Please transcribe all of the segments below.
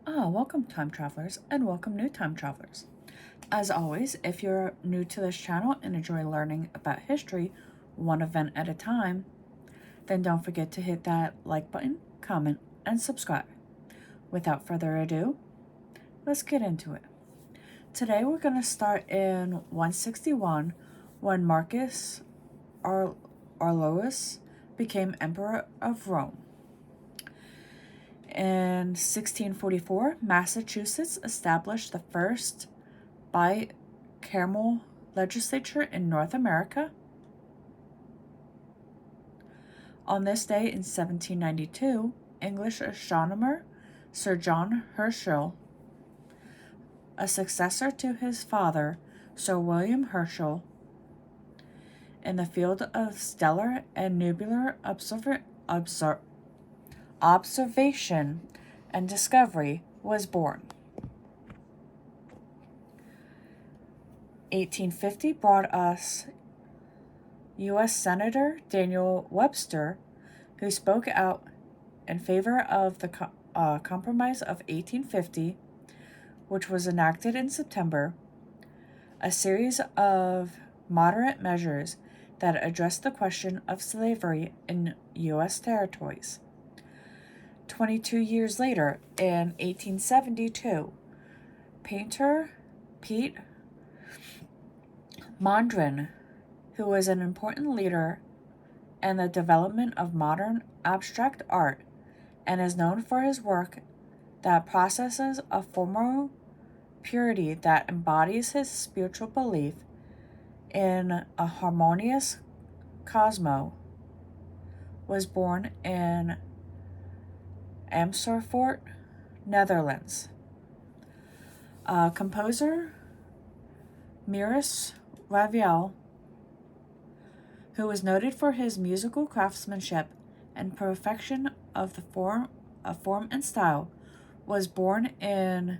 Welcome time travelers and welcome new time travelers. As always, if you're new to this channel and enjoy learning about history one event at a time, then don't forget to hit that like button, comment, and subscribe. Without further ado, let's get into it. Today we're going to start in 161 when Marcus Aurelius became Emperor of Rome. In 1644, Massachusetts established the first bicameral legislature in North America. On this day in 1792, English astronomer Sir John Herschel, a successor to his father, Sir William Herschel, in the field of stellar and nebular observation and discovery, was born. 1850 brought us U.S. Senator Daniel Webster, who spoke out in favor of the Compromise of 1850, which was enacted in September, a series of moderate measures that addressed the question of slavery in U.S. territories. 22 years later, in 1872, painter Pete Mondrian, who was an important leader in the development of modern abstract art and is known for his work that processes a formal purity that embodies his spiritual belief in a harmonious cosmos, was born in Amersfoort, Netherlands. Composer Maurice Ravel, who was noted for his musical craftsmanship and perfection of form and style, was born in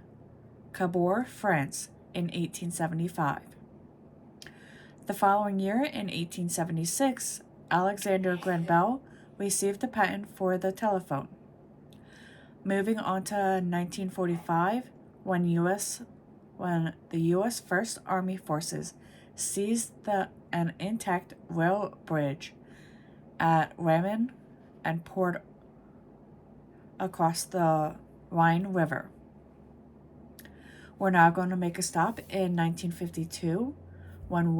Cabourg, France in 1875. The following year, in 1876, Alexander Graham Bell received the patent for the telephone. Moving on to 1945, when the U.S. First Army Forces seized an intact rail bridge at Bremen and poured across the Rhine River. We're now going to make a stop in 1952, when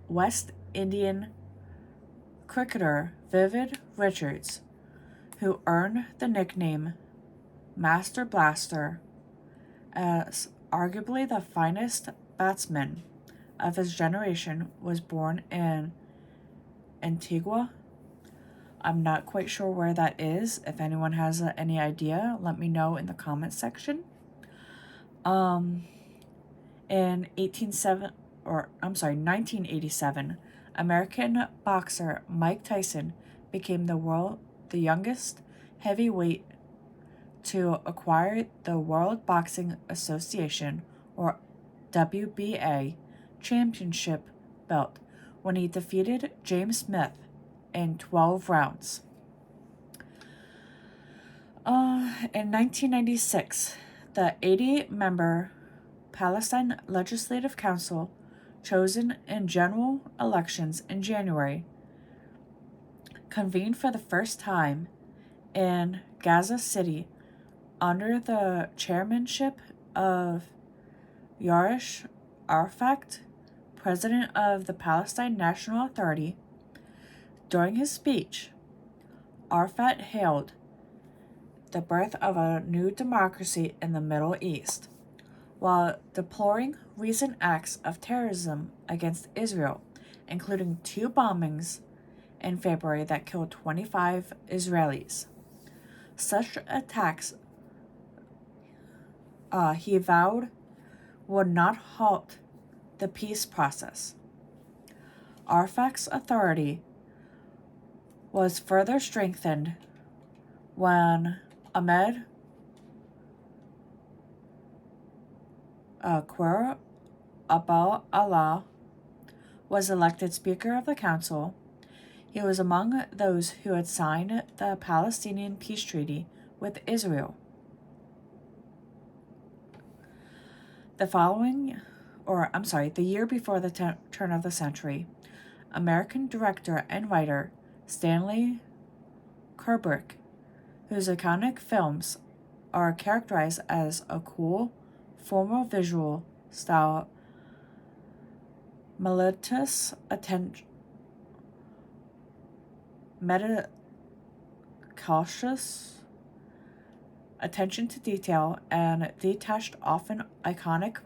West Indian cricketer Vivid Richards, who earned the nickname Master Blaster as arguably the finest batsman of his generation, was born in Antigua. I'm not quite sure where that is. If anyone has any idea, let me know in the comments section. In 1987, American boxer Mike Tyson became the youngest heavyweight to acquire the World Boxing Association, or WBA, championship belt when he defeated James Smith in 12 rounds. In 1996, the 80-member Palestine Legislative Council, chosen in general elections in January, convened for the first time in Gaza City under the chairmanship of Yasser Arafat, president of the Palestine National Authority. During his speech, Arafat hailed the birth of a new democracy in the Middle East, while deploring recent acts of terrorism against Israel, including 2 bombings in February that killed 25 Israelis. Such attacks, he vowed, would not halt the peace process. Arafat's authority was further strengthened when Ahmed Khwar Abdel Allah was elected Speaker of the Council. He was among those who had signed the Palestinian Peace Treaty with Israel. The year before the turn of the century, American director and writer Stanley Kubrick, whose iconic films are characterized as a cool, formal visual style, meticulous attention to detail, and detached, often iconic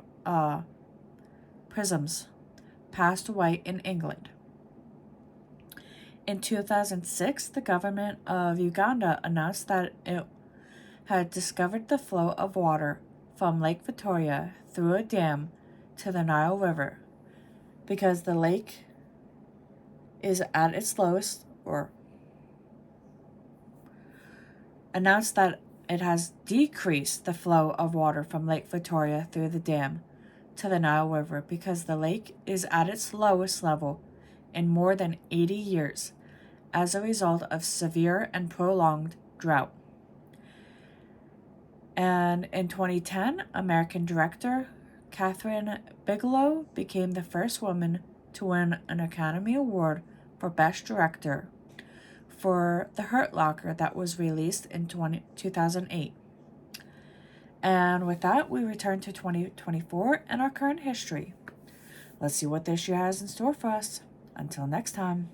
prisms, passed away in England. In 2006, the government of Uganda announced that it had discovered the flow of water from Lake Victoria through a dam to the Nile River. Because the lake is at its lowest, or announced that it has decreased the flow of water from Lake Victoria through the dam to the Nile River because the lake is at its lowest level in more than 80 years as a result of severe and prolonged drought. And in 2010, American director Kathryn Bigelow became the first woman to win an Academy Award for Best Director for The Hurt Locker that was released in 2008. And with that, we return to 2024 and our current history. Let's see what this year has in store for us. Until next time.